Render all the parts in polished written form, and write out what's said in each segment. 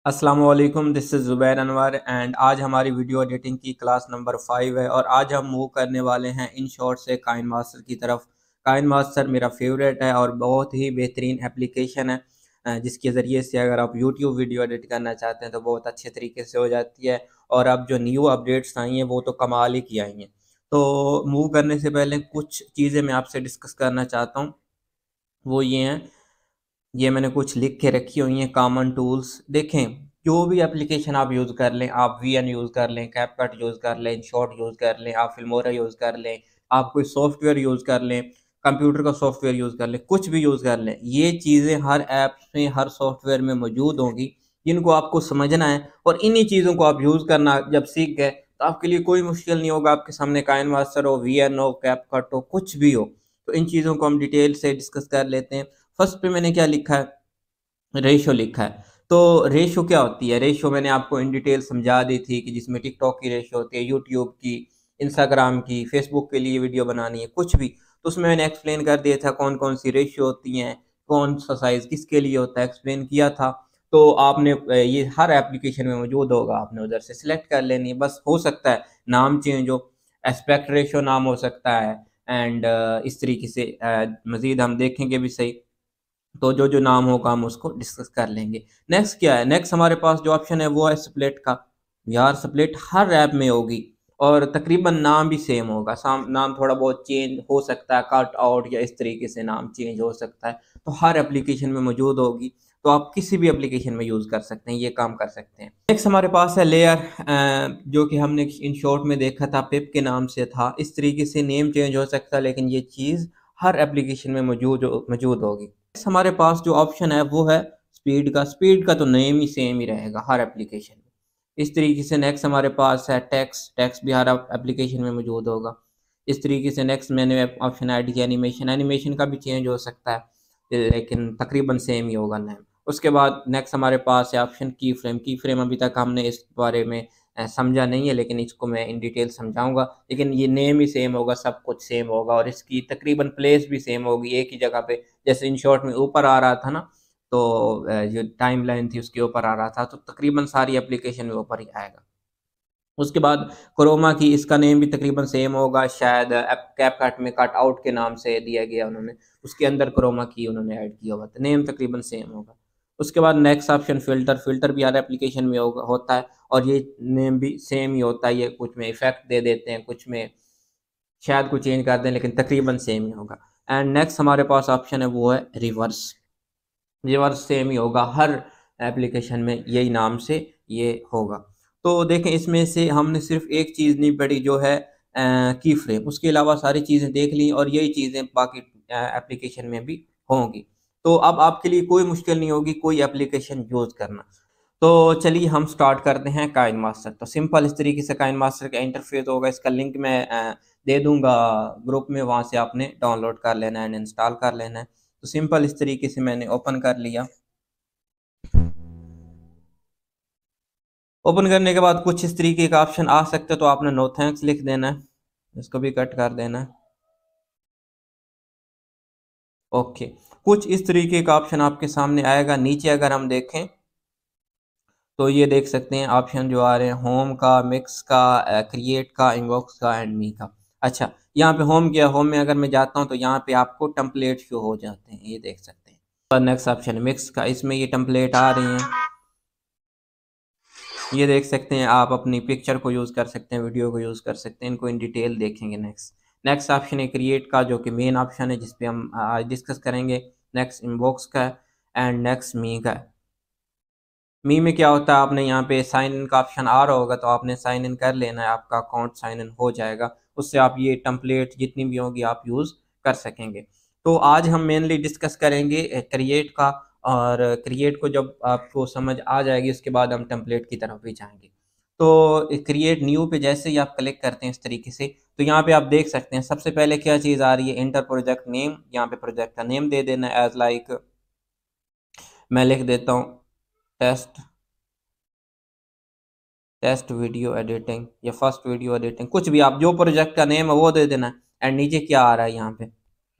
अस्सलाम वालेकुम, this is Zubair Anwar and आज हमारी वीडियो एडिटिंग की क्लास नंबर 5 है और आज हम मूव करने वाले हैं इन शॉर्ट से काइन मास्टर की तरफ। काइन मास्टर मेरा फेवरेट है और बहुत ही बेहतरीन एप्लीकेशन है जिसके ज़रिए से अगर आप यूट्यूब वीडियो एडिट करना चाहते हैं तो बहुत अच्छे तरीके से हो जाती है। और अब जो न्यू अपडेट्स आई हैं वो तो कमाल ही की आई हैं। तो मूव करने से पहले कुछ चीज़ें मैं आपसे डिस्कस करना चाहता हूँ, वो ये हैं। ये मैंने कुछ लिख के रखी हुई हैं कॉमन टूल्स। देखें, जो भी एप्लीकेशन आप यूज़ कर लें, आप वीएन यूज़ कर लें, कैपकट यूज़ कर लें, InShot यूज़ कर लें, आप फिल्मोरा यूज़ कर लें, आप कोई सॉफ्टवेयर यूज़ कर लें, कंप्यूटर का सॉफ्टवेयर यूज़ कर लें, कुछ भी यूज़ कर लें, ये चीज़ें हर ऐप में, हर सॉफ्टवेयर में मौजूद होंगी, जिनको आपको समझना है। और इन्हीं चीज़ों को आप यूज़ करना जब सीख गए, तो आपके लिए कोई मुश्किल नहीं होगा। आपके सामने काइन मास्टर हो, वीएन हो, कैपकट हो, कुछ भी हो। तो इन चीज़ों को हम डिटेल से डिस्कस कर लेते हैं। फर्स्ट पे मैंने क्या लिखा है, रेशो लिखा है। तो रेशो क्या होती है? रेशो मैंने आपको इन डिटेल समझा दी थी कि जिसमें टिकटॉक की रेशो होती है, यूट्यूब की, इंस्टाग्राम की, फेसबुक के लिए वीडियो बनानी है, कुछ भी। तो उसमें मैंने एक्सप्लेन कर दिया था कौन-कौन सी रेशो होती हैं, कौन-सा साइज़ किसके लिए होता है, एक्सप्लेन किया था। तो आपने ये हर एप्लीकेशन में मौजूद होगा, आपने उधर से सिलेक्ट कर लेनी है। बस हो सकता है नाम चेंज हो, एस्पेक्ट रेशो नाम हो सकता है एंड इस तरीके से मज़ीद हम देखेंगे भी सही। तो जो-जो नाम होगा हम उसको डिस्कस कर लेंगे। नेक्स्ट क्या है? नेक्स्ट हमारे पास जो ऑप्शन है वो है स्प्लिट का। यार स्प्लिट हर ऐप में होगी और तकरीबन नाम भी सेम होगा। साम नाम थोड़ा बहुत चेंज हो सकता है, कट आउट या इस तरीके से नाम चेंज हो सकता है। तो हर एप्लीकेशन में मौजूद होगी, तो आप किसी भी एप्लीकेशन में यूज़ कर सकते हैं, ये काम कर सकते हैं। नेक्स्ट हमारे पास है लेयर, जो कि हमने इन शॉर्ट में देखा था, पिप के नाम से था। इस तरीके से नेम चेंज हो सकता है, लेकिन ये चीज़ हर एप्लीकेशन में मौजूद होगी। हमारे पास जो ऑप्शन है वो है स्पीड का। स्पीड का तो नेम ही सेम ही रहेगा हर एप्लीकेशन में। इस तरीके से नेक्स्ट हमारे पास है टेक्स्ट। टेक्स्ट भी हर एप्लीकेशन में मौजूद होगा। इस तरीके से नेक्स्ट मैंने ऑप्शन ऐड किया एनिमेशन। एनिमेशन का भी चेंज हो सकता है, लेकिन तकरीबन सेम ही होगा नेम। उसके बाद नेक्स्ट हमारे पास है ऑप्शन की फ्रेम। की फ्रेम अभी तक हमने इस बारे में समझा नहीं है, लेकिन इसको मैं इन डिटेल समझाऊंगा। लेकिन ये नेम ही सेम होगा, सब कुछ सेम होगा और इसकी तकरीबन प्लेस भी सेम होगी, एक ही जगह पे। जैसे इन शॉर्ट में ऊपर आ रहा था ना, तो जो टाइमलाइन थी उसके ऊपर आ रहा था, तो तकरीबन सारी एप्लीकेशन में ऊपर ही आएगा। उसके बाद क्रोमा की, इसका नेम भी तकरीबन सेम होगा, शायद कैपकट में कट आउट के नाम से दिया गया उन्होंने, उसके अंदर क्रोमा की उन्होंने ऐड किया हुआ था, नेम तकरीबन सेम होगा। उसके बाद नेक्स्ट ऑप्शन फ़िल्टर। फ़िल्टर भी हर एप्लीकेशन में होता है और ये नेम भी सेम ही होता है। ये कुछ में इफ़ेक्ट दे देते हैं, कुछ में शायद कुछ चेंज कर दें, लेकिन तकरीबन सेम ही होगा। एंड नेक्स्ट हमारे पास ऑप्शन है वो है रिवर्स। रिवर्स सेम ही होगा हर एप्लीकेशन में, यही नाम से ये होगा। तो देखें, इसमें से हमने सिर्फ एक चीज़ नहीं पढ़ी जो है की फ्रेम। उसके अलावा सारी चीज़ें देख ली और यही चीज़ें बाकी एप्लीकेशन में भी होंगी। तो अब आपके लिए कोई मुश्किल नहीं होगी कोई एप्लीकेशन यूज़ करना। तो चलिए हम स्टार्ट करते हैं काइन मास्टर। तो सिंपल इस तरीके से काइन मास्टर का इंटरफेस होगा। इसका लिंक मैं दे दूंगा ग्रुप में, वहाँ से आपने डाउनलोड कर लेना है एंड इंस्टॉल कर लेना है। तो सिंपल इस तरीके से मैंने ओपन कर लिया। ओपन करने के बाद कुछ इस तरीके का ऑप्शन आ सकते हैं, तो आपने नो थैंक्स लिख देना है, इसको भी कट कर देना है। ओके, कुछ इस तरीके का ऑप्शन आपके सामने आएगा। नीचे अगर हम देखें तो ये देख सकते हैं ऑप्शन जो आ रहे हैं, होम का, मिक्स का, क्रिएट का, इनबॉक्स का एंड मी का। अच्छा, यहाँ पे होम गया। होम में अगर मैं जाता हूँ तो यहाँ पे आपको टेम्पलेट शो हो जाते हैं, ये देख सकते हैं। और नेक्स्ट ऑप्शन मिक्स का, इसमें ये टेम्पलेट आ रही हैं, ये देख सकते हैं। आप अपनी पिक्चर को यूज़ कर सकते हैं, वीडियो को यूज़ कर सकते हैं, इनको इन डिटेल देखेंगे। नेक्स्ट नेक्स्ट ऑप्शन है क्रिएट का, जो कि मेन ऑप्शन है जिस पे हम आज डिस्कस करेंगे। नेक्स्ट इनबॉक्स का एंड नेक्स्ट मी का। मी में क्या होता है, आपने यहाँ पे साइन इन का ऑप्शन आ रहा होगा, तो आपने साइन इन कर लेना है, आपका अकाउंट साइन इन हो जाएगा। उससे आप ये टेम्पलेट जितनी भी होगी आप यूज़ कर सकेंगे। तो आज हम मेनली डिस्कस करेंगे क्रिएट का, और क्रिएट को जब आपको समझ आ जाएगी उसके बाद हम टेम्पलेट की तरफ भी जाएंगे। तो क्रिएट न्यू पे जैसे ही आप क्लिक करते हैं इस तरीके से, तो यहाँ पे आप देख सकते हैं सबसे पहले क्या चीज़ आ रही है, इंटर प्रोजेक्ट नेम। यहाँ पे प्रोजेक्ट का नेम दे देना एज लाइक, मैं लिख देता हूँ टेस्ट टेस्ट वीडियो एडिटिंग या फर्स्ट वीडियो एडिटिंग, कुछ भी आप जो प्रोजेक्ट का नेम है वो दे देना। एंड नीचे क्या आ रहा है, यहाँ पे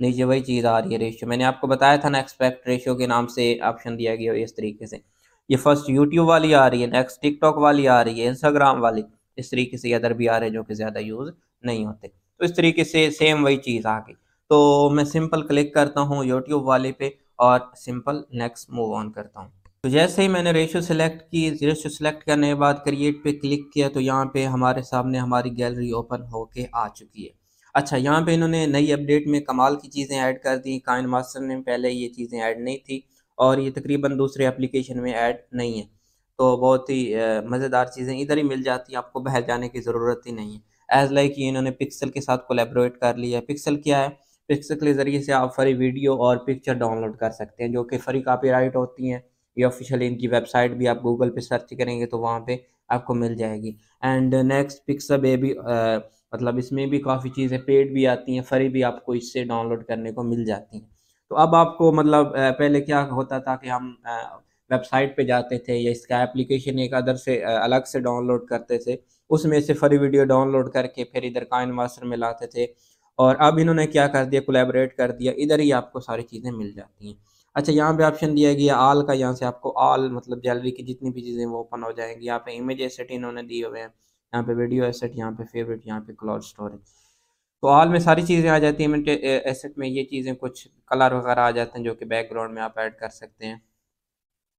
नीचे वही चीज़ आ रही है, रेशियो। मैंने आपको बताया था ना, एक्सपेक्ट रेशियो के नाम से ऑप्शन दिया गया है इस तरीके से। ये फर्स्ट यूट्यूब वाली आ रही है, नेक्स्ट टिकटॉक वाली आ रही है, इंस्टाग्राम वाली, इस तरीके से अदर भी आ रहे हैं जो कि ज़्यादा यूज़ नहीं होते। तो इस तरीके से सेम वही चीज़ आ गई। तो मैं सिंपल क्लिक करता हूँ यूट्यूब वाले पे और सिंपल नेक्स्ट मूव ऑन करता हूँ। तो जैसे ही मैंने रेशियो सेलेक्ट की, रेशियो सेलेक्ट करने के बाद क्रिएट पे क्लिक किया तो यहाँ पे हमारे सामने हमारी गैलरी ओपन होके आ चुकी है। अच्छा, यहाँ पे इन्होंने नई अपडेट में कमाल की चीज़ें ऐड कर दी, काइन मास्टर ने पहले ये चीज़ें ऐड नहीं थी और ये तकरीबन दूसरे एप्लीकेशन में ऐड नहीं है। तो बहुत ही मज़ेदार चीज़ें इधर ही मिल जाती हैं, आपको बाहर जाने की ज़रूरत ही नहीं है। एज़ लाइक ये इन्होंने पिक्सल के साथ कोलैबोरेट कर लिया है। पिक्सल क्या है? पिक्सल के ज़रिए से आप फ्री वीडियो और पिक्चर डाउनलोड कर सकते हैं जो कि फ्री कॉपीराइट होती हैं। ये ऑफ़िशियली इनकी वेबसाइट भी आप गूगल पे सर्च करेंगे तो वहाँ पे आपको मिल जाएगी। एंड नेक्स्ट पिक्साबे भी मतलब इसमें भी काफ़ी चीज़ें पेड भी आती हैं, फ्री भी आपको इससे डाउनलोड करने को मिल जाती हैं। तो अब आपको मतलब पहले क्या होता था कि हम वेबसाइट पे जाते थे या इसका एप्लीकेशन एक अदर से अलग से डाउनलोड करते थे, उसमें से फ्री वीडियो डाउनलोड करके फिर इधर काइन मास्टर में लाते थे। और अब इन्होंने क्या कर दिया, कोलैबोरेट कर दिया, इधर ही आपको सारी चीज़ें मिल जाती हैं। अच्छा, यहाँ पे ऑप्शन दिया गया ऑल का, यहाँ से आपको ऑल मतलब गैलरी की जितनी भी चीज़ें वो ओपन हो जाएँगी। यहाँ पे इमेज एसेट इन्होंने दिए हुए हैं, यहाँ पे वीडियो एसेट, यहाँ पे फेवरेट, यहाँ पे क्लाउड स्टोरेज। तो ऑल में सारी चीज़ें आ जाती हैं। इमेज एसेट में ये चीज़ें कुछ कलर वगैरह आ जाते हैं जो कि बैकग्राउंड में आप ऐड कर सकते हैं।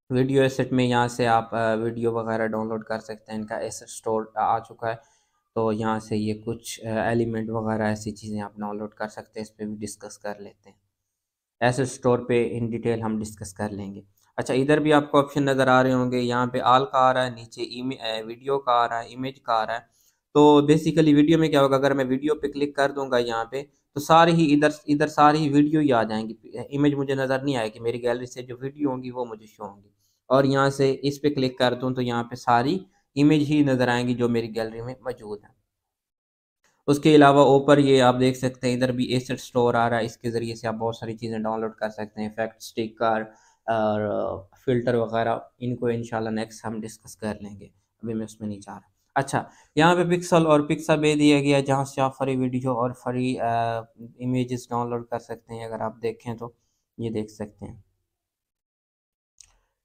वीडियो एसेट में यहाँ से आप वीडियो वगैरह डाउनलोड कर सकते हैं, इनका एसेट स्टोर आ चुका है। तो यहाँ से ये कुछ एलिमेंट वगैरह ऐसी चीज़ें आप डाउनलोड कर सकते हैं, इस पे भी डिस्कस कर लेते हैं। एसेट स्टोर पे इन डिटेल हम डिस्कस कर लेंगे। अच्छा, इधर भी आपको ऑप्शन नज़र आ रहे होंगे, यहाँ पे ऑल का आ रहा है, नीचे वीडियो का आ रहा है, इमेज का आ रहा है। तो बेसिकली वीडियो में क्या होगा, अगर मैं वीडियो पे क्लिक कर दूँगा यहाँ पे, तो सारी ही इधर इधर सारी ही वीडियो ही आ जाएँगी। इमेज मुझे नज़र नहीं आएगी, मेरी गैलरी से जो वीडियो होंगी वो मुझे शो होंगी। और यहाँ से इस पे क्लिक कर दूँ तो यहाँ पे सारी इमेज ही नज़र आएँगी जो मेरी गैलरी में मौजूद हैं। उसके अलावा ऊपर ये आप देख सकते हैं, इधर भी एसेट स्टोर आ रहा है, इसके ज़रिए से आप बहुत सारी चीज़ें डाउनलोड कर सकते हैं, इफ़ेक्ट, स्टिकर और फ़िल्टर वगैरह। इनको इंशाल्लाह नेक्स्ट हम डिस्कस कर लेंगे, अभी मैं उसमें नहीं जा रहा। अच्छा, यहाँ पे पिक्सल और पिक्साबे दिया गया है जहाँ से आप फ्री वीडियो और फ्री इमेजेस डाउनलोड कर सकते हैं। अगर आप देखें तो ये देख सकते हैं,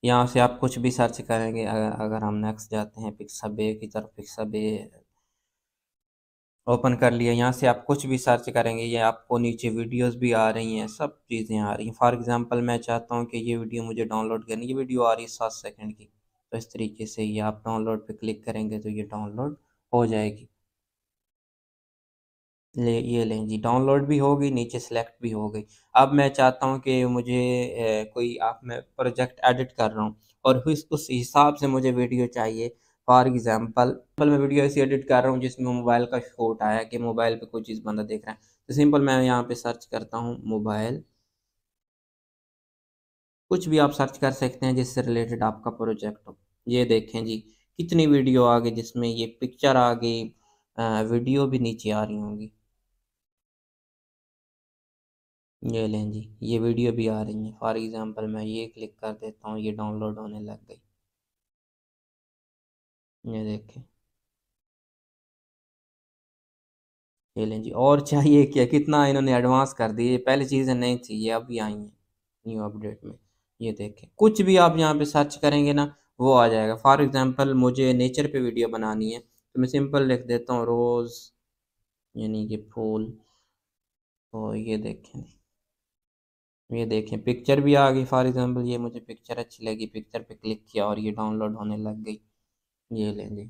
यहाँ से आप कुछ भी सर्च करेंगे। अगर हम नेक्स्ट जाते हैं पिक्साबे की तरफ, पिक्साबे ओपन कर लिया, यहाँ से आप कुछ भी सर्च करेंगे ये आपको नीचे वीडियोस भी आ रही हैं, सब चीज़ें आ रही हैं। फॉर एग्जांपल मैं चाहता हूँ कि ये वीडियो मुझे डाउनलोड करनी, ये वीडियो आ रही है 7 सेकंड की, तो इस तरीके से ये आप डाउनलोड पे क्लिक करेंगे तो ये डाउनलोड हो जाएगी। ये लें जी, डाउनलोड भी हो गई, नीचे सेलेक्ट भी हो गई। अब मैं चाहता हूँ कि मुझे कोई आप मैं प्रोजेक्ट एडिट कर रहा हूँ और उस हिसाब से मुझे वीडियो चाहिए। फॉर एग्ज़ाम्पल मैं वीडियो ऐसी एडिट कर रहा हूँ जिसमें मोबाइल का शॉट आया कि मोबाइल पे कोई चीज़ बंदा देख रहा है। तो सिंपल मैं यहाँ पे सर्च करता हूँ मोबाइल, कुछ भी आप सर्च कर सकते हैं जिससे रिलेटेड आपका प्रोजेक्ट हो। ये देखें जी, कितनी वीडियो आ गई जिसमें ये पिक्चर आ गई, वीडियो भी नीचे आ रही होंगी। ये लें जी, ये वीडियो भी आ रही है। फॉर एग्ज़ाम्पल मैं ये क्लिक कर देता हूँ, ये डाउनलोड होने लग गई। ये देखें, ये लें जी, और चाहिए क्या, कितना इन्होंने एडवांस कर दिए। पहले चीज़ें नहीं थी, ये अभी आई हैं न्यू अपडेट में। ये देखें, कुछ भी आप यहाँ पे सर्च करेंगे ना वो आ जाएगा। फॉर एग्ज़ाम्पल मुझे नेचर पे वीडियो बनानी है तो मैं सिंपल लिख देता हूँ रोज़, यानी कि फूल। तो ये देखें पिक्चर भी आ गई। फॉर एग्ज़ाम्पल ये मुझे पिक्चर अच्छी लगी, पिक्चर पे क्लिक किया और ये डाउनलोड होने लग गई। ये लें जी,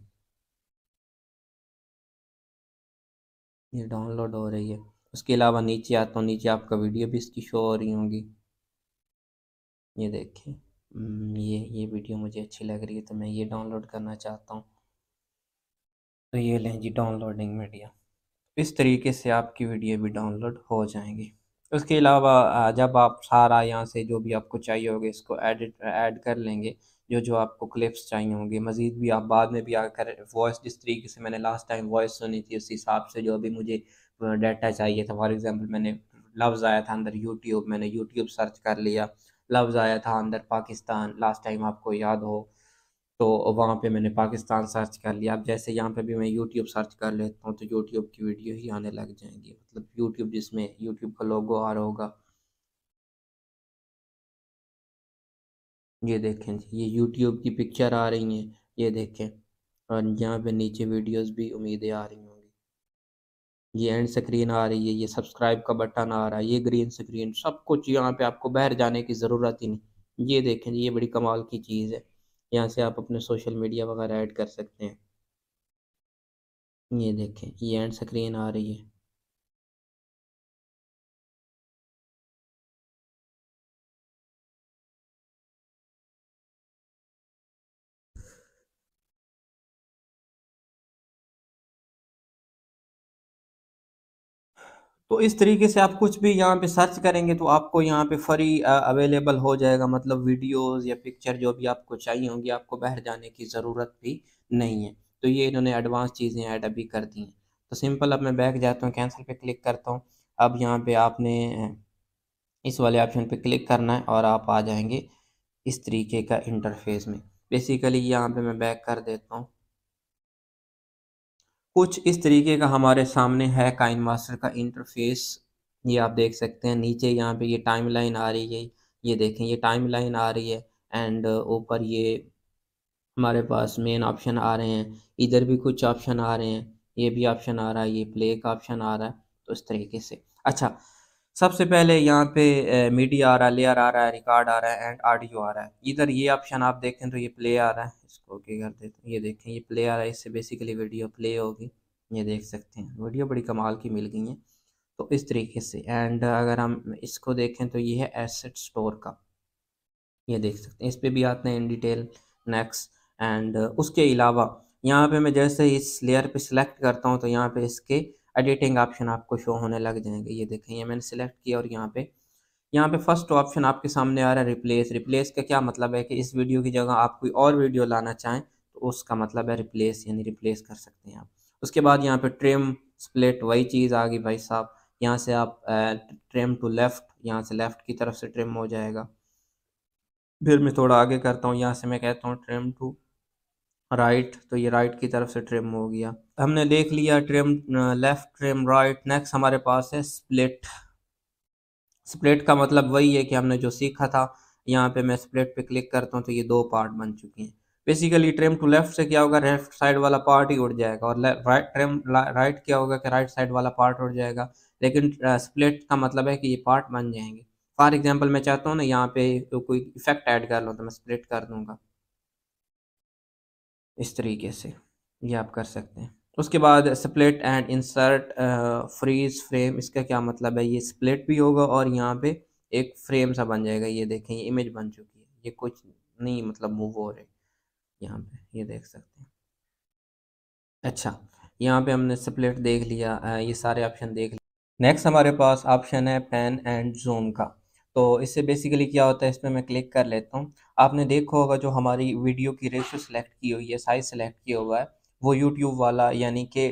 ये डाउनलोड हो रही है। उसके अलावा नीचे आता हूँ, नीचे आपका वीडियो भी इसकी शो हो रही होंगी। ये देखिए, ये वीडियो मुझे अच्छी लग रही है तो मैं ये डाउनलोड करना चाहता हूँ। तो ये लें जी, डाउनलोडिंग मीडिया। इस तरीके से आपकी वीडियो भी डाउनलोड हो जाएंगी। उसके अलावा जब आप सारा यहाँ से जो भी आपको चाहिए होगा इसको ऐड कर लेंगे, जो जो आपको क्लिप्स चाहिए होंगे, मज़ीद भी आप बाद में भी आकर वॉइस, जिस तरीके से मैंने लास्ट टाइम वॉइस सुनी थी उस हिसाब से जो भी मुझे डाटा चाहिए था। फॉर एग्ज़ाम्पल मैंने लफ्ज़ आया था अंदर यूट्यूब, मैंने यूट्यूब सर्च कर लिया, लफ्ज़ आया था अंदर पाकिस्तान, लास्ट टाइम आपको याद हो, तो वहाँ पे मैंने पाकिस्तान सर्च कर लिया। अब जैसे यहाँ पे भी मैं यूट्यूब सर्च कर लेता हूँ तो यूट्यूब की वीडियो ही आने लग जाएँगी, मतलब यूट्यूब जिसमें यूट्यूब का लोगो आ रहा होगा। ये देखें जी, ये यूट्यूब की पिक्चर आ रही हैं, ये देखें। और यहाँ पे नीचे वीडियोस भी उम्मीदें आ रही होंगी। ये एंड स्क्रीन आ रही है, ये सब्सक्राइब का बटन आ रहा है, ये ग्रीन स्क्रीन, सब कुछ यहाँ पे आपको बाहर जाने की ज़रूरत ही नहीं। ये देखें जी, ये बड़ी कमाल की चीज़ है। यहाँ से आप अपने सोशल मीडिया वगैरह ऐड कर सकते हैं। ये देखें, ये एंड स्क्रीन आ रही है। तो इस तरीके से आप कुछ भी यहाँ पे सर्च करेंगे तो आपको यहाँ पे फ्री अवेलेबल हो जाएगा, मतलब वीडियोस या पिक्चर जो भी आपको चाहिए होंगी, आपको बाहर जाने की ज़रूरत भी नहीं है। तो ये इन्होंने एडवांस चीज़ें ऐड अभी कर दी हैं। तो सिंपल, अब मैं बैक जाता हूँ, कैंसिल पे क्लिक करता हूँ। अब यहाँ पे आपने इस वाले ऑप्शन पे क्लिक करना है और आप आ जाएंगे इस तरीके का इंटरफेस में। बेसिकली यहाँ पे मैं बैक कर देता हूँ। कुछ इस तरीके का हमारे सामने है काइन मास्टर का इंटरफेस। ये आप देख सकते हैं, नीचे यहाँ पे ये टाइमलाइन आ रही है। ये देखें, ये टाइमलाइन आ रही है। एंड ऊपर ये हमारे पास मेन ऑप्शन आ रहे हैं। इधर भी कुछ ऑप्शन आ रहे हैं, ये भी ऑप्शन आ रहा है, ये प्ले का ऑप्शन आ रहा है। तो इस तरीके से, अच्छा, सबसे पहले यहाँ पे मीडिया आ रहा है, लेयर आ रहा है, रिकॉर्ड आ रहा है एंड ऑडियो आ रहा है। इधर ये ऑप्शन आप देखें तो ये प्ले आ रहा है, इसको ओके कर देते हैं। ये देखें, ये प्ले आ रहा है, इससे बेसिकली वीडियो प्ले होगी। ये देख सकते हैं, वीडियो बड़ी कमाल की मिल गई है। तो इस तरीके से, एंड अगर हम इसको देखें तो ये है एसेट स्टोर का। ये देख सकते हैं, इस पे भी आते हैं इन डिटेल। नेक्स्ट, एंड उसके अलावा यहाँ पे मैं जैसे इस लेयर पे सिलेक्ट करता हूँ तो यहाँ पे इसके एडिटिंग ऑप्शन आपको शो होने लग जाएंगे। ये देखें, ये मैंने सिलेक्ट किया और यहाँ पे फर्स्ट ऑप्शन आपके सामने आ रहा है रिप्लेस। रिप्लेस का क्या मतलब है कि इस वीडियो की जगह आप कोई और वीडियो लाना चाहें तो उसका मतलब है रिप्लेस, यानी रिप्लेस कर सकते हैं आप। उसके बाद यहाँ पे ट्रिम स्प्लिट, वही चीज़ आ गई भाई साहब। यहाँ से आप ट्रिम टू लेफ़्ट, यहाँ से लेफ़्ट की तरफ से ट्रिम हो जाएगा। फिर मैं थोड़ा आगे करता हूँ, यहाँ से मैं कहता हूँ ट्रिम टू राइट, तो ये राइट की तरफ से ट्रिम हो गया। हमने देख लिया trim left, trim right. Next हमारे पास है स्प्लिट। स्प्लिट का मतलब वही है कि हमने जो सीखा था। यहाँ पे मैं स्प्लिट पे क्लिक करता हूँ तो ये दो पार्ट बन चुके हैं। बेसिकली ट्रिम टू लेफ्ट से क्या होगा, लेफ्ट साइड वाला पार्ट ही उड़ जाएगा, और राइट ट्रिम राइट क्या होगा कि राइट साइड वाला पार्ट उड़ जाएगा। लेकिन स्प्लिट का मतलब है कि ये पार्ट बन जाएंगे। फॉर एग्जांपल मैं चाहता हूँ ना यहाँ पे कोई इफेक्ट ऐड कर लूँ तो मैं स्प्लिट कर दूंगा इस तरीके से। ये आप कर सकते हैं। उसके बाद split and insert freeze frame, इसका क्या मतलब है, ये स्प्लिट भी होगा और यहाँ पे एक फ्रेम सा बन जाएगा। ये देखें, ये इमेज बन चुकी है, ये कुछ नहीं मतलब मूव हो रहे यहाँ पे, ये देख सकते हैं। अच्छा, यहाँ पे हमने स्प्लिट देख लिया, ये सारे ऑप्शन देख लिए। नेक्स्ट हमारे पास ऑप्शन है पैन एंड जूम का। तो इससे बेसिकली क्या होता है, इसमें मैं क्लिक कर लेता हूँ। आपने देखा होगा जो हमारी वीडियो की रेशो सेलेक्ट की हुई है, साइज सेलेक्ट किया हुआ है, वो यूट्यूब वाला यानी कि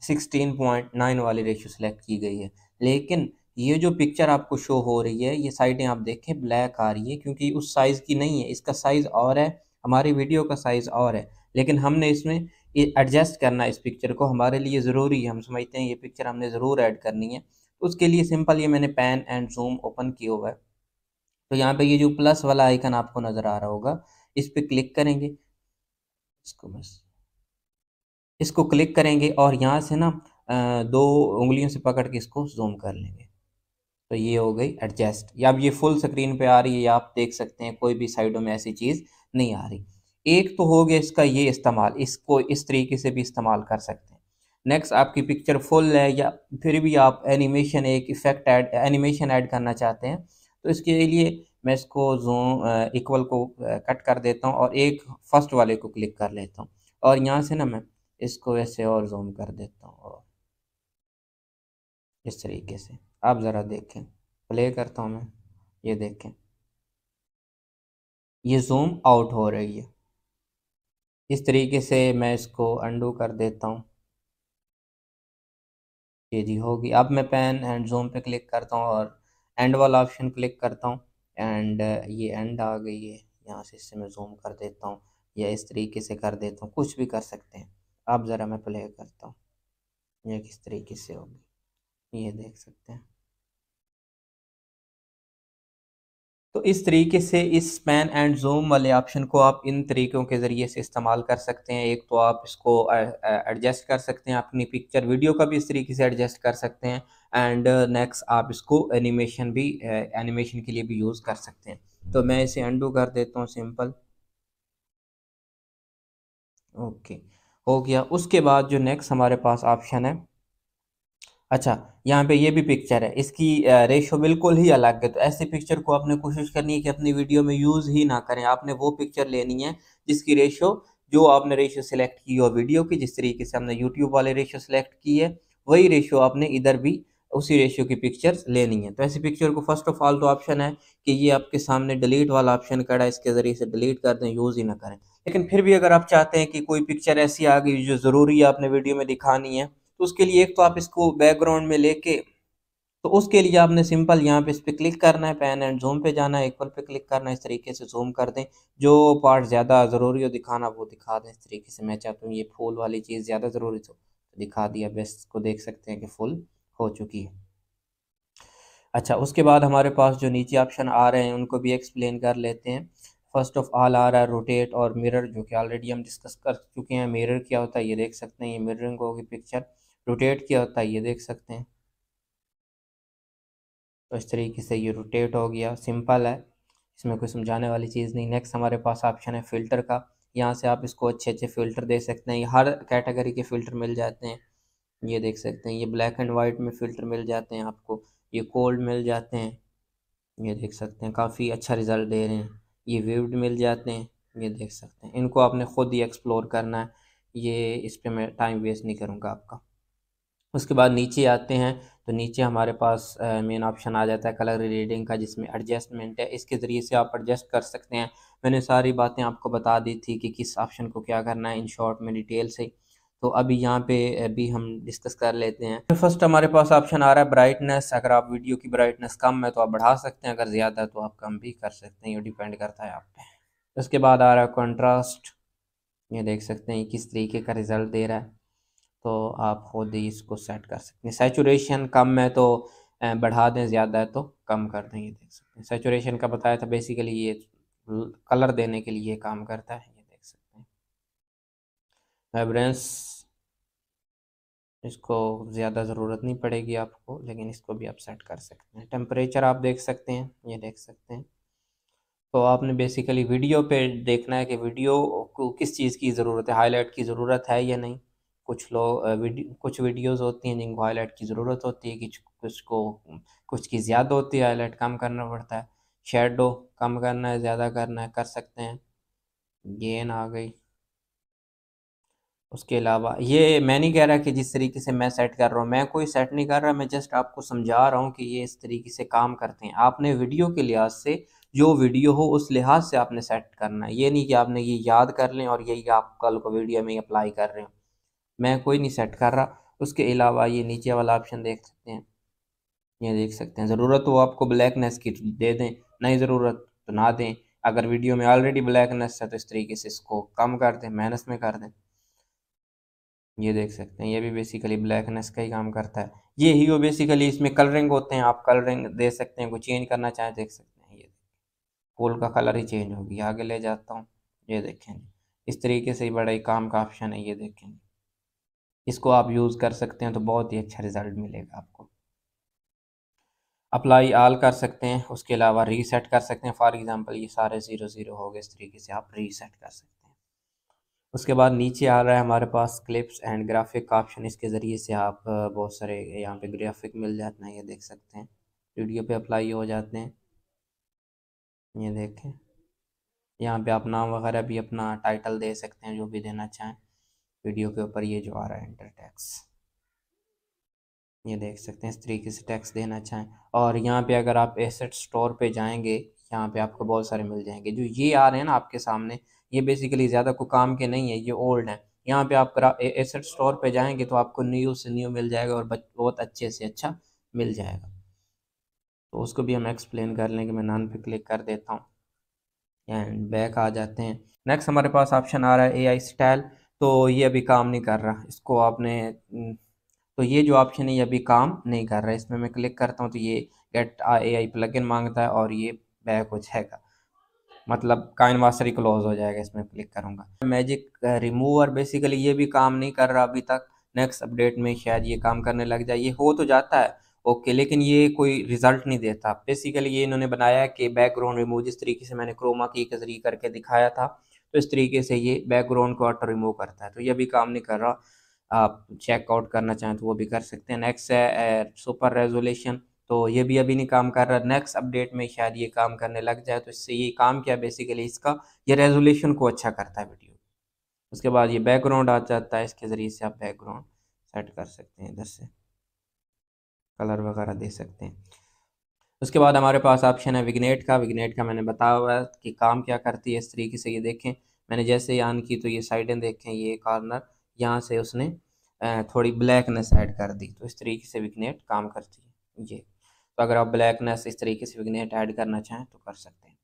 16:9 वाली रेशो सेलेक्ट की गई है। लेकिन ये जो पिक्चर आपको शो हो रही है, ये साइडें आप देखें ब्लैक आ रही है, क्योंकि उस साइज़ की नहीं है, इसका साइज़ और है, हमारी वीडियो का साइज़ और है। लेकिन हमने इसमें ये एडजस्ट करना है, इस पिक्चर को हमारे लिए ज़रूरी है, हम समझते हैं ये पिक्चर हमने ज़रूर ऐड करनी है। उसके लिए सिंपल, ये मैंने पैन एंड जूम ओपन किया हुआ है। तो यहाँ पे ये जो प्लस वाला आइकन आपको नज़र आ रहा होगा, इस पे क्लिक करेंगे। इसको क्लिक करेंगे और यहाँ से ना दो उंगलियों से पकड़ के इसको जूम कर लेंगे। तो ये हो गई एडजस्ट, या अब ये फुल स्क्रीन पे आ रही है, या आप देख सकते हैं कोई भी साइडों में ऐसी चीज़ नहीं आ रही। एक तो हो गया इसका ये इस्तेमाल, इसको इस तरीके से भी इस्तेमाल कर सकते हैं। नेक्स्ट, आपकी पिक्चर फुल है या फिर भी आप एनिमेशन, एक इफेक्ट ऐड, एनिमेशन ऐड करना चाहते हैं, तो इसके लिए मैं इसको जूम इक्वल को कट कर देता हूँ और एक फर्स्ट वाले को क्लिक कर लेता हूँ, और यहाँ से ना मैं इसको ऐसे और जूम कर देता हूँ, और इस तरीके से आप ज़रा देखें, प्ले करता हूँ मैं, ये देखें, ये जूम आउट हो रही है। इस तरीके से मैं इसको अंडू कर देता हूँ। ये जी होगी। अब मैं पेन एंड जूम पे क्लिक करता हूँ और एंड वाला ऑप्शन क्लिक करता हूँ, एंड ये एंड आ गई है। यहाँ से इससे मैं जूम कर देता हूँ या इस तरीके से कर देता हूँ, कुछ भी कर सकते हैं। अब ज़रा मैं प्ले करता हूँ, ये किस तरीके से होगी, ये देख सकते हैं। तो इस तरीके से इस पैन एंड जूम वाले ऑप्शन को आप इन तरीक़ों के ज़रिए से इस्तेमाल कर सकते हैं। एक तो आप इसको एडजस्ट कर सकते हैं, अपनी पिक्चर वीडियो का भी इस तरीके से एडजस्ट कर सकते हैं, एंड नेक्स्ट आप इसको एनिमेशन के लिए भी यूज़ कर सकते हैं। तो मैं इसे अंडू कर देता हूँ सिंपल। ओके, हो गया। उसके बाद जो नेक्स्ट हमारे पास ऑप्शन है, अच्छा यहाँ पे ये भी पिक्चर है, इसकी रेशो बिल्कुल ही अलग है। तो ऐसी पिक्चर को आपने कोशिश करनी है कि अपनी वीडियो में यूज़ ही ना करें। आपने वो पिक्चर लेनी है जिसकी रेशो, जो आपने रेशो सेलेक्ट की हो वीडियो की, जिस तरीके से हमने यूट्यूब वाले रेशो सेलेक्ट की है, वही रेशो आपने इधर भी उसी रेशो की पिक्चर्स लेनी है। तो ऐसी पिक्चर को फर्स्ट ऑफ ऑल तो ऑप्शन है कि ये आपके सामने डिलीट वाला ऑप्शन खड़ा है, इसके ज़रिए से डिलीट कर दें, यूज़ ही ना करें। लेकिन फिर भी अगर आप चाहते हैं कि कोई पिक्चर ऐसी आ गई जो ज़रूरी है आपने वीडियो में दिखानी है, तो उसके लिए एक तो आप इसको बैकग्राउंड में लेके, तो उसके लिए आपने सिंपल यहाँ पे इस पे क्लिक करना है, पैन एंड जूम पे जाना है, इक्वल पे क्लिक करना है, इस तरीके से जूम कर दें। जो पार्ट ज़्यादा ज़रूरी हो दिखाना वो दिखा दें। इस तरीके से मैं चाहता हूँ ये फुल वाली चीज़ ज़्यादा ज़रूरी तो दिखा दिया, बेस्ट को देख सकते हैं कि फुल हो चुकी है। अच्छा, उसके बाद हमारे पास जो नीचे ऑप्शन आ रहे हैं उनको भी एक्सप्लेन कर लेते हैं। फर्स्ट ऑफ ऑल आ रहा है रोटेट और मिरर, जो कि ऑलरेडी हम डिस्कस कर चुके हैं। मिरर क्या होता है ये देख सकते हैं, ये मिररिंग होगी पिक्चर। रोटेट क्या होता है ये देख सकते हैं। तो इस तरीके से ये रोटेट हो गया, सिंपल है, इसमें कोई समझाने वाली चीज़ नहीं। नेक्स्ट हमारे पास ऑप्शन है फ़िल्टर का। यहाँ से आप इसको अच्छे अच्छे फ़िल्टर दे सकते हैं, ये हर कैटेगरी के फ़िल्टर मिल जाते हैं। ये देख सकते हैं, ये ब्लैक एंड वाइट में फ़िल्टर मिल जाते हैं आपको, ये कोल्ड मिल जाते हैं, ये देख सकते हैं काफ़ी अच्छा रिज़ल्ट दे रहे हैं। ये विविड मिल जाते हैं, ये देख सकते हैं। इनको आपने ख़ुद ही एक्सप्लोर करना है, ये इस पे मैं टाइम वेस्ट नहीं करूँगा आपका। उसके बाद नीचे आते हैं, तो नीचे हमारे पास मेन ऑप्शन आ जाता है कलर ग्रेडिंग का, जिसमें एडजस्टमेंट है। इसके ज़रिए से आप एडजस्ट कर सकते हैं। मैंने सारी बातें आपको बता दी थी कि किस ऑप्शन को क्या करना है, इन शॉर्ट में डिटेल से। तो अभी यहाँ पे अभी हम डिस्कस कर लेते हैं। फर्स्ट हमारे पास ऑप्शन आ रहा है ब्राइटनेस। अगर आप वीडियो की ब्राइटनेस कम है तो आप बढ़ा सकते हैं, अगर ज़्यादा है तो आप कम भी कर सकते हैं, ये डिपेंड करता है आप पे। उसके बाद आ रहा है कंट्रास्ट, ये देख सकते हैं किस तरीके का रिज़ल्ट दे रहा है, तो आप खुद ही इसको सेट कर सकते हैं। सैचुरेशन कम है तो बढ़ा दें, ज़्यादा है तो कम कर दें, ये देख सकते हैं। सैचुरेशन का बताया था, बेसिकली ये कलर देने के लिए काम करता है, ये देख सकते हैं। वाइब्रेंस, इसको ज़्यादा ज़रूरत नहीं पड़ेगी आपको, लेकिन इसको भी आप सेट कर सकते हैं। टेम्परेचर आप देख सकते हैं, ये देख सकते हैं। तो आपने बेसिकली वीडियो पे देखना है कि वीडियो को किस चीज़ की ज़रूरत है, हाईलाइट की ज़रूरत है या नहीं। कुछ लोग कुछ वीडियोज़ होती हैं जिनको हाईलाइट की ज़रूरत होती है, कुछ की ज़्यादा होती है, हाईलाइट कम करना पड़ता है। शैडो कम करना है, ज़्यादा करना है, कर सकते हैं। गेन आ गई। उसके अलावा ये मैं नहीं कह रहा कि जिस तरीके से मैं सेट कर रहा हूँ, मैं कोई सेट नहीं कर रहा, मैं जस्ट आपको समझा रहा हूँ कि ये इस तरीके से काम करते हैं। आपने वीडियो के लिहाज से, जो वीडियो हो उस लिहाज से आपने सेट करना है। ये नहीं कि आपने ये याद कर लें और यही आप कल को वीडियो में अप्लाई कर रहे हो। मैं कोई नहीं सेट कर रहा। उसके अलावा ये नीचे वाला ऑप्शन देख सकते हैं, ये देख सकते हैं। ज़रूरत हो आपको ब्लैकनेस की दे दें, नहीं ज़रूरत तो ना दें। अगर वीडियो में ऑलरेडी ब्लैकनेस है तो इस तरीके से इसको कम कर दें, माइनस में कर दें। ये देख सकते हैं, ये भी बेसिकली ब्लैकनेस का ही काम करता है। ये ही वो बेसिकली इसमें कलरिंग होते हैं, आप कलरिंग दे सकते हैं, कोई चेंज करना चाहें देख सकते हैं। ये फूल का कलर ही चेंज हो गया। आगे ले जाता हूँ, ये देखें जी, इस तरीके से ही बड़ा ही काम का ऑप्शन है, ये देखें। इसको आप यूज़ कर सकते हैं तो बहुत ही अच्छा रिज़ल्ट मिलेगा आपको। अप्लाई ऑल कर सकते हैं, उसके अलावा रीसेट कर सकते हैं। फॉर एग्ज़ाम्पल ये सारे 0 हो गए, इस तरीके से आप रीसेट कर सकते हैं। उसके बाद नीचे आ रहा है हमारे पास क्लिप्स एंड ग्राफिक का ऑप्शन। इसके ज़रिए से आप बहुत सारे यहाँ पे ग्राफिक मिल जाते हैं, ये देख सकते हैं। वीडियो पे अप्लाई हो जाते हैं, ये देखें। यहाँ पे आप नाम वगैरह भी अपना टाइटल दे सकते हैं, जो भी देना चाहें। वीडियो के ऊपर ये जो आ रहा है एंटर टैक्स, ये देख सकते हैं, इस तरीके से टैक्स देना चाहें। और यहाँ पे अगर आप एसेट स्टोर पे जाएंगे, यहाँ पे आपको बहुत सारे मिल जाएंगे। जो ये आ रहे हैं ना आपके सामने, ये बेसिकली ज़्यादा कोई काम के नहीं है, ये ओल्ड हैं। यहाँ पे आप एसेट स्टोर पे जाएंगे तो आपको न्यू से न्यू मिल जाएगा और बहुत अच्छे से अच्छा मिल जाएगा। तो उसको भी हम एक्सप्लेन कर लेंगे। मैं नन पे क्लिक कर देता हूँ एंड बैक आ जाते हैं। नेक्स्ट हमारे पास ऑप्शन आ रहा है AI स्टाइल। तो ये अभी काम नहीं कर रहा, इसको आपने तो ये जो ऑप्शन है ये अभी काम नहीं कर रहा है। इसमें मैं क्लिक करता हूँ तो ये गेट AI प्लगइन मांगता है और ये बैक हो जाएगा, मतलब काइन मास्टर ही क्लोज हो जाएगा। इसमें क्लिक करूंगा, मैजिक रिमूवर बेसिकली ये भी काम नहीं कर रहा अभी तक। नेक्स्ट अपडेट में शायद ये काम करने लग जाए। ये हो तो जाता है ओके, लेकिन ये कोई रिजल्ट नहीं देता। बेसिकली ये इन्होंने बनाया है कि बैकग्राउंड रिमूव, जिस तरीके से मैंने क्रोमा की के जरिए करके दिखाया था, तो इस तरीके से ये बैकग्राउंड को ऑटो रिमूव करता है। तो ये भी काम नहीं कर रहा। आप चेकआउट करना चाहें तो वो भी कर सकते हैं। नेक्स्ट है सुपर रेजोल्यूशन, तो ये भी अभी नहीं काम कर रहा। नेक्स्ट अपडेट में शायद ये काम करने लग जाए। तो इससे ये काम क्या बेसिकली इसका, ये रेजोल्यूशन को अच्छा करता है वीडियो। उसके बाद ये बैकग्राउंड आ जाता है, इसके ज़रिए से आप बैकग्राउंड सेट कर सकते हैं, इधर से कलर वगैरह दे सकते हैं। उसके बाद हमारे पास ऑप्शन है विग्नेट का। विग्नेट का मैंने बताया हुआ है कि काम क्या करती है। इस तरीके से ये देखें, मैंने जैसे ही ऑन की तो ये साइडें देखें, ये कॉर्नर यहाँ से उसने थोड़ी ब्लैकनेस ऐड कर दी। तो इस तरीके से विग्नेट काम करती है ये। तो अगर आप ब्लैकनेस इस तरीके से विग्नेट ऐड करना चाहें तो कर सकते हैं।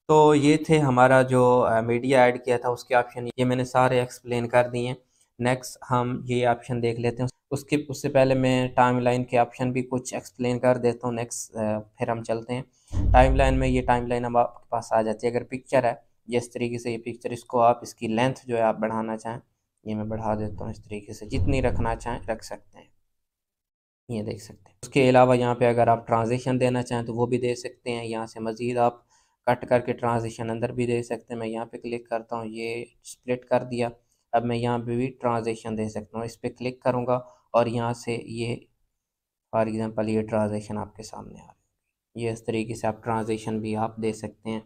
तो ये थे हमारा जो मीडिया ऐड किया था उसके ऑप्शन, ये मैंने सारे एक्सप्लेन कर दिए हैं। नेक्स्ट हम ये ऑप्शन देख लेते हैं। उसके उससे पहले मैं टाइमलाइन के ऑप्शन भी कुछ एक्सप्लेन कर देता हूँ। नेक्स्ट फिर हम चलते हैं टाइमलाइन में। ये टाइमलाइन अब आपके पास आ जाती है। अगर पिक्चर है जिस तरीके से ये पिक्चर, इसको आप इसकी लेंथ जो है आप बढ़ाना चाहें, ये मैं बढ़ा देता हूँ। इस तरीके से जितनी रखना चाहें रख सकते हैं, ये देख सकते हैं। उसके अलावा यहाँ पे अगर आप ट्रांजिशन देना चाहें तो वो भी दे सकते हैं। यहाँ से मज़ीद आप कट करके ट्रांजिशन अंदर भी दे सकते हैं। मैं यहाँ पे क्लिक करता हूँ, ये स्प्लिट कर दिया। अब मैं यहाँ पे भी ट्रांजिशन दे सकता हूँ। इस पर क्लिक करूँगा और यहाँ से ये फॉर एग्ज़ाम्पल ये ट्रांजिशन आपके सामने आ रहा है। ये इस तरीके से आप ट्रांजिशन भी आप दे सकते हैं।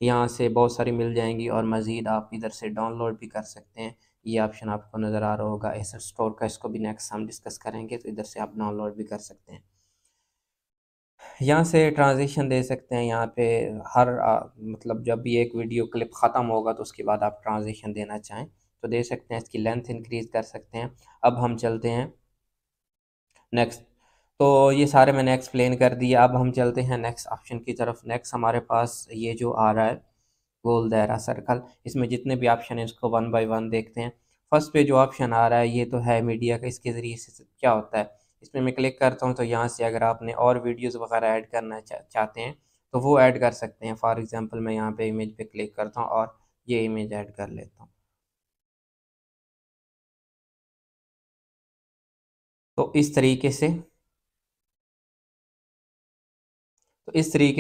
यहाँ से बहुत सारी मिल जाएंगी और मज़ीद आप इधर से डाउनलोड भी कर सकते हैं। ये ऑप्शन आपको नज़र आ रहा होगा एसेट स्टोर का, इसको भी नेक्स्ट हम डिस्कस करेंगे। तो इधर से आप डाउनलोड भी कर सकते हैं। यहाँ से ट्रांजिशन दे सकते हैं। यहाँ पे हर मतलब जब भी एक वीडियो क्लिप ख़त्म होगा तो उसके बाद आप ट्रांजिशन देना चाहें तो दे सकते हैं। इसकी लेंथ इंक्रीज़ कर सकते हैं। अब हम चलते हैं नेक्स्ट। तो ये सारे मैंने एक्सप्लेन कर दिया। अब हम चलते हैं नेक्स्ट ऑप्शन की तरफ। नेक्स्ट हमारे पास ये जो आ रहा है गोल दायरा सर्कल, इसमें जितने भी ऑप्शन हैं इसको वन बाय वन देखते हैं। फर्स्ट पे जो ऑप्शन आ रहा है ये तो है मीडिया का। इसके ज़रिए से क्या होता है, इसमें मैं क्लिक करता हूँ तो यहाँ से अगर आपने और वीडियोज़ वगैरह ऐड करना चाहते हैं तो वो ऐड कर सकते हैं। फॉर एग्ज़ाम्पल मैं यहाँ पे इमेज पे क्लिक करता हूँ और ये इमेज ऐड कर लेता हूँ। तो इस तरीके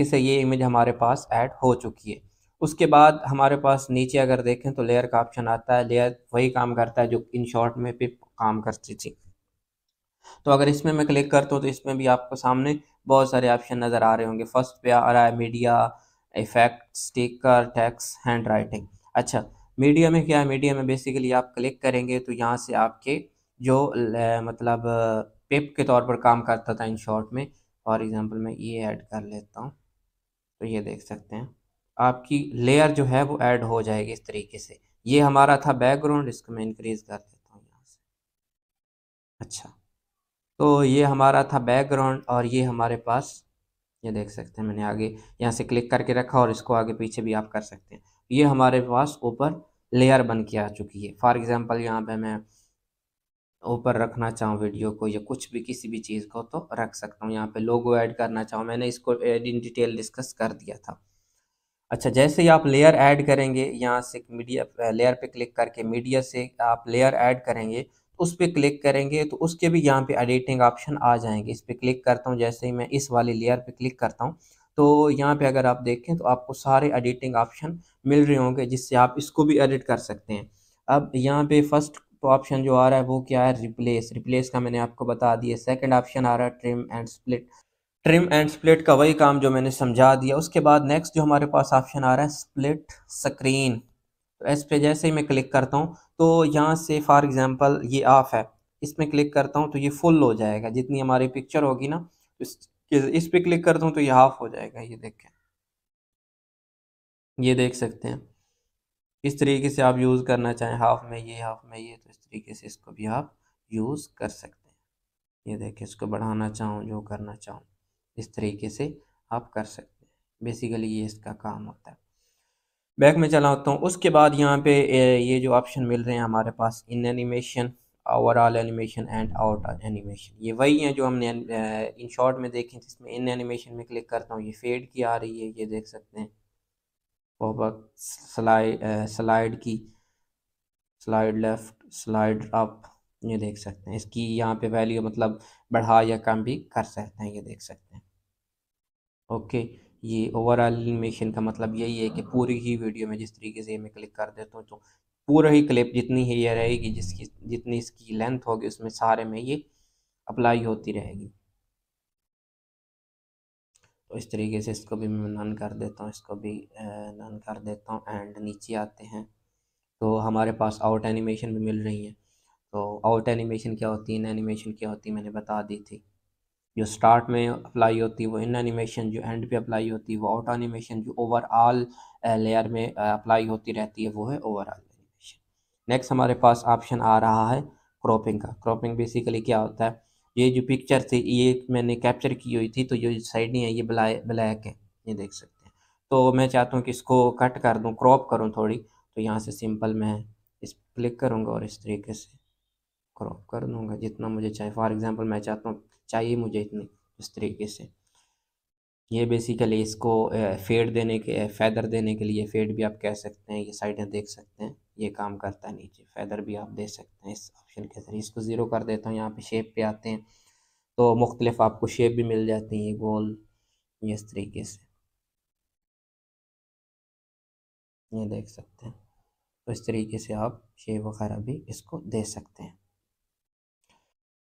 से ये इमेज हमारे पास ऐड हो चुकी है। उसके बाद हमारे पास नीचे अगर देखें तो लेयर का ऑप्शन आता है। लेयर वही काम करता है जो इन शॉर्ट में भी काम करती थी। तो अगर इसमें मैं क्लिक करता हूँ तो इसमें भी आपको सामने बहुत सारे ऑप्शन नज़र आ रहे होंगे। फर्स्ट पे आ रहा है media, effect, sticker, text, hand writing. अच्छा, मीडिया में क्या है, मीडिया में बेसिकली आप क्लिक करेंगे तो यहाँ से आपके जो मतलब पिप के तौर पर काम करता था इन शॉर्ट में। फॉर एग्जांपल मैं ये ऐड कर लेता हूँ तो ये देख सकते हैं आपकी लेयर जो है वो ऐड हो जाएगी इस तरीके से। ये हमारा था बैकग्राउंड, इसको मैं इंक्रीज़ कर देता हूँ यहाँ से। अच्छा, तो ये हमारा था बैकग्राउंड और ये हमारे पास, ये देख सकते हैं मैंने आगे यहाँ से क्लिक करके रखा और इसको आगे पीछे भी आप कर सकते हैं। ये हमारे पास ऊपर लेयर बन के आ चुकी है। फॉर एग्जांपल यहाँ पे मैं ऊपर रखना चाहूँ वीडियो को या कुछ भी किसी भी चीज़ को तो रख सकता हूँ। यहाँ पे लोगो ऐड करना चाहूँ, मैंने इसको इन डिटेल डिस्कस कर दिया था। अच्छा, जैसे ही आप लेयर ऐड करेंगे यहाँ से मीडिया लेयर पे क्लिक करके मीडिया से आप लेयर ऐड करेंगे तो उस पे क्लिक करेंगे तो उसके भी यहाँ पे एडिटिंग ऑप्शन आ जाएंगे। इस पे क्लिक करता हूँ, जैसे ही मैं इस वाली लेयर पे क्लिक करता हूँ तो यहाँ पे अगर आप देखें तो आपको सारे एडिटिंग ऑप्शन मिल रहे होंगे जिससे आप इसको भी एडिट कर सकते हैं। अब यहाँ पे फर्स्ट तो ऑप्शन जो आ रहा है वो क्या है, रिप्लेस। रिप्लेस का मैंने आपको बता दिया। सेकंड ऑप्शन आ रहा है trim and split. Trim and split का वही काम जो मैंने समझा दिया। उसके बाद नेक्स्ट जो हमारे पास ऑप्शन आ रहा है स्प्लिट स्क्रीन। तो इस पे जैसे ही मैं क्लिक करता हूँ तो यहाँ से फॉर एग्जांपल ये ऑफ है, इसमें क्लिक करता हूँ तो ये फुल हो जाएगा। जितनी हमारी पिक्चर होगी ना इस पे क्लिक करता हूँ तो ये हाफ हो जाएगा। ये देखें, ये देख सकते हैं। इस तरीके से आप यूज़ करना चाहें, हाफ में ये हाफ में ये, तो इस तरीके से इसको भी आप यूज़ कर सकते हैं। ये देखिए, इसको बढ़ाना चाहूँ, जो करना चाहूँ इस तरीके से आप कर सकते हैं। बेसिकली ये इसका काम होता है। बैक में चला होता हूँ। उसके बाद यहाँ पे ये जो ऑप्शन मिल रहे हैं हमारे पास in animation overall animation and out animation, ये वही हैं जो हमने इन शॉर्ट में देखें, जिसमें इन एनिमेशन में क्लिक करता हूँ ये फेड की आ रही है, ये देख सकते हैं। पॉपअप स्लाइड की, स्लाइड लेफ्ट, स्लाइड अप, ये देख सकते हैं। इसकी यहाँ पे वैल्यू मतलब बढ़ा या कम भी कर सकते हैं, ये देख सकते हैं। ओके, ये ओवरऑल एनिमेशन का मतलब यही है कि पूरी ही वीडियो में जिस तरीके से मैं क्लिक कर देता हूँ तो पूरा ही क्लिप जितनी है ये रहेगी, जिसकी जितनी इसकी लेंथ होगी उसमें सारे में ये अप्लाई होती रहेगी। तो इस तरीके से इसको भी मैं नन कर देता हूँ, इसको भी नन कर देता हूँ एंड नीचे आते हैं तो हमारे पास आउट एनिमेशन भी मिल रही है। तो आउट एनिमेशन क्या होती है, इन एनिमेशन क्या होती है, मैंने बता दी थी। जो स्टार्ट में अप्लाई होती है वो इन एनिमेशन, जो एंड पे अप्लाई होती है वो आउट एनिमेशन, जो ओवरऑल लेयर में अप्लाई होती रहती है वो है ओवरऑल एनिमेशन। नेक्स्ट हमारे पास ऑप्शन आ रहा है क्रॉपिंग का। क्रॉपिंग बेसिकली क्या होता है, ये जो पिक्चर थी ये मैंने कैप्चर की हुई थी, तो ये साइड है ये ब्लैक है, ये देख सकते हैं। तो मैं चाहता हूँ कि इसको कट कर दूँ, क्रॉप करूँ थोड़ी, तो यहाँ से सिंपल मैं इस क्लिक करूँगा और इस तरीके से क्रॉप कर दूँगा जितना मुझे चाहिए। फॉर एग्जांपल मैं चाहता हूँ, चाहिए मुझे इतनी, इस तरीके से। ये बेसिकली इसको फेड देने के, फेदर देने के लिए, फेड भी आप कह सकते हैं, ये साइडें देख सकते हैं, ये काम करता है। नीचे फेदर भी आप दे सकते हैं इस ऑप्शन के जरिए। इसको ज़ीरो कर देता हूँ, यहाँ पे शेप पे आते हैं तो मुख्तलिफ आपको शेप भी मिल जाती हैं, ये गोल, ये इस तरीके से, ये देख सकते हैं। तो इस तरीके से आप शेप वगैरह भी इसको दे सकते हैं।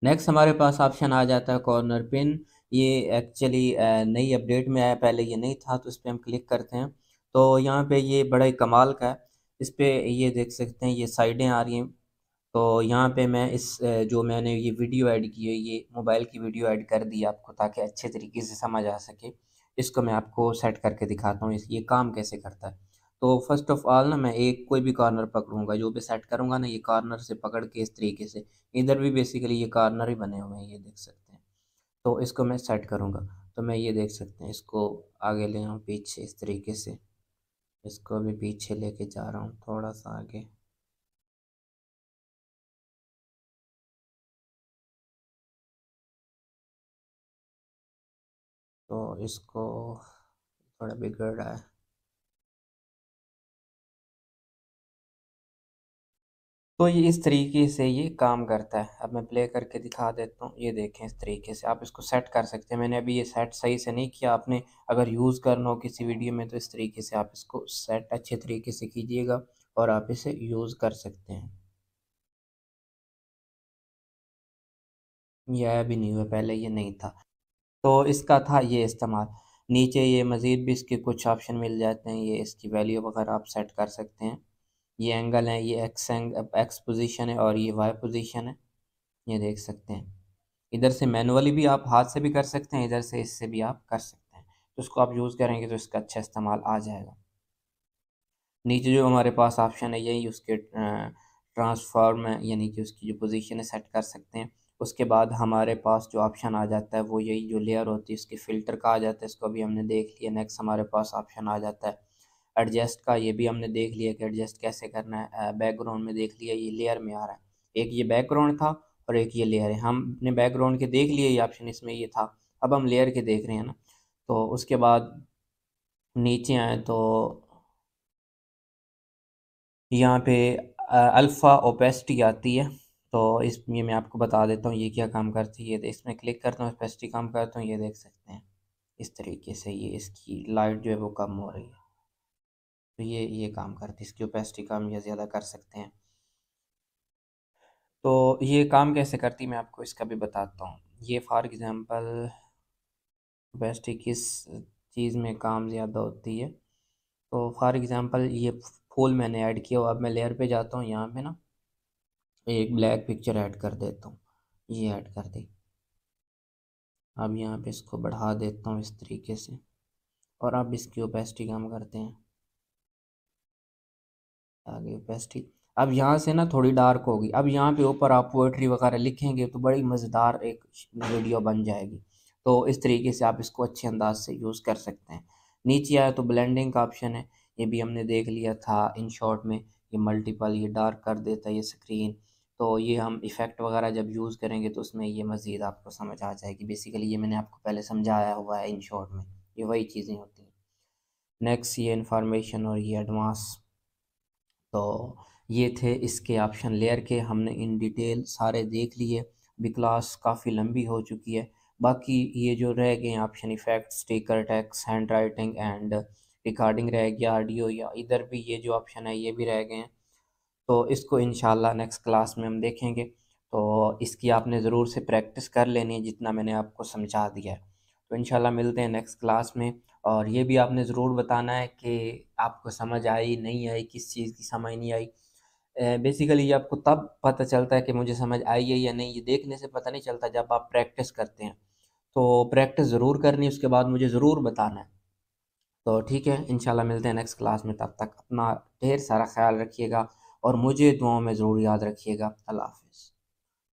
नेक्स्ट हमारे पास ऑप्शन आ जाता है कॉर्नर पिन। ये एक्चुअली नई अपडेट में आया, पहले ये नहीं था, तो इस पर हम क्लिक करते हैं तो यहाँ पे ये बड़ा ही कमाल का है। इस पे ये देख सकते हैं ये साइडें आ रही हैं। तो यहाँ पे मैं जो मैंने ये वीडियो ऐड की है, ये मोबाइल की वीडियो ऐड कर दी आपको ताकि अच्छे तरीके से समझ आ सके। इसको मैं आपको सेट करके दिखाता हूँ ये काम कैसे करता है। तो फर्स्ट ऑफ ऑल ना, मैं एक कोई भी कॉर्नर पकड़ूंगा, जो भी सेट करूंगा ना, ये कॉर्नर से पकड़ के इस तरीके से, इधर भी बेसिकली ये कॉर्नर ही बने हुए हैं, ये देख सकते हैं। तो इसको मैं सेट करूंगा तो मैं ये देख सकते हैं, इसको आगे ले आऊँ पीछे इस तरीके से, इसको भी पीछे लेके जा रहा हूँ थोड़ा सा आगे। तो इसको थोड़ा बिगड़ रहा है। तो ये इस तरीके से ये काम करता है। अब मैं प्ले करके दिखा देता हूँ, ये देखें इस तरीके से आप इसको सेट कर सकते हैं। मैंने अभी ये सेट सही से नहीं किया, आपने अगर यूज़ करना हो किसी वीडियो में तो इस तरीके से आप इसको सेट अच्छे तरीके से कीजिएगा और आप इसे यूज़ कर सकते हैं। ये अभी नहीं हुआ, पहले ये नहीं था। तो इसका था ये इस्तेमाल। नीचे ये मज़ीद भी इसके कुछ ऑप्शन मिल जाते हैं, ये इसकी वैल्यू वगैरह आप सेट कर सकते हैं। ये एंगल है, ये एक्स पोजीशन है और ये वाई पोजीशन है, ये देख सकते हैं। इधर से मैनुअली भी आप हाथ से भी कर सकते हैं, इधर से इससे भी आप कर सकते हैं। तो इसको आप यूज़ करेंगे तो इसका अच्छा इस्तेमाल आ जाएगा। नीचे जो हमारे पास ऑप्शन है यही उसके ट्रांसफॉर्म है, यानी कि उसकी जो पोजीशन है सेट कर सकते हैं। उसके बाद हमारे पास जो ऑप्शन आ जाता है वो यही जो लेयर होती है उसके फ़िल्टर का आ जाता है, इसको भी हमने देख लिया। नेक्स्ट हमारे पास ऑप्शन आ जाता है एडजस्ट का, ये भी हमने देख लिया कि एडजस्ट कैसे करना है। बैकग्राउंड में देख लिया, ये लेयर में आ रहा है। एक ये बैकग्राउंड था और एक ये लेयर है। हमने बैकग्राउंड के देख लिए, ये ऑप्शन इसमें ये था। अब हम लेयर के देख रहे हैं ना। तो उसके बाद नीचे आए तो यहाँ पे अल्फ़ा ओपेसिटी आती है। तो इस ये मैं आपको बता देता हूँ ये क्या काम करती है। इसमें क्लिक करता हूँ, ओपेसिटी काम करता हूँ, ये देख सकते हैं इस तरीके से ये इसकी लाइट जो है वो कम हो रही है। तो ये काम करती है, इसकी ओपेसिटी कम या ज़्यादा कर सकते हैं। तो ये काम कैसे करती है मैं आपको इसका भी बताता हूँ। ये फॉर एग्ज़ाम्पल ओपेसिटी किस चीज़ में काम ज़्यादा होती है। तो फॉर एग्ज़ाम्पल ये फूल मैंने ऐड किया, अब मैं लेयर पे जाता हूँ, यहाँ पे ना एक ब्लैक पिक्चर ऐड कर देता हूँ, ये ऐड कर दी। अब यहाँ पे इसको बढ़ा देता हूँ इस तरीके से और अब इसकी ओपेसिटी कम करते हैं, आगे ओपेसिटी। अब यहाँ से ना थोड़ी डार्क होगी। अब यहाँ पे ऊपर आप पोएट्री वगैरह लिखेंगे तो बड़ी मज़ेदार एक वीडियो बन जाएगी। तो इस तरीके से आप इसको अच्छे अंदाज से यूज़ कर सकते हैं। नीचे आया तो ब्लेंडिंग का ऑप्शन है, ये भी हमने देख लिया था इन शॉर्ट में। ये मल्टीपल ये डार्क कर देता है ये स्क्रीन। तो ये हम इफ़ेक्ट वगैरह जब यूज़ करेंगे तो उसमें ये मज़ीद आपको समझ आ जाएगी। बेसिकली ये मैंने आपको पहले समझाया हुआ है इन शॉर्ट में, ये वही चीज़ें होती हैं। नेक्स्ट ये इन्फॉर्मेशन और ये एडवांस, तो ये थे इसके ऑप्शन लेयर के, हमने इन डिटेल सारे देख लिए। अभी क्लास काफ़ी लंबी हो चुकी है, बाकी ये जो रह गए हैं option effect, sticker, text, hand writing and recording रह गया, ऑडियो, या इधर भी ये जो ऑप्शन है ये भी रह गए हैं। तो इसको इंशाल्लाह नेक्स्ट क्लास में हम देखेंगे। तो इसकी आपने ज़रूर से प्रैक्टिस कर लेनी है जितना मैंने आपको समझा दिया है। तो इंशाल्लाह मिलते हैं नेक्स्ट क्लास में। और ये भी आपने ज़रूर बताना है कि आपको समझ आई नहीं आई, किस चीज़ की समझ नहीं आई। बेसिकली ये आपको तब पता चलता है कि मुझे समझ आई है या नहीं, ये देखने से पता नहीं चलता, जब आप प्रैक्टिस करते हैं। तो प्रैक्टिस ज़रूर करनी है, उसके बाद मुझे ज़रूर बताना है। तो ठीक है, इंशाल्लाह मिलते हैं नेक्स्ट क्लास में, तब तक अपना ढेर सारा ख़्याल रखिएगा और मुझे दुआओं में ज़रूर याद रखिएगा। अल्लाह हाफ़िज़।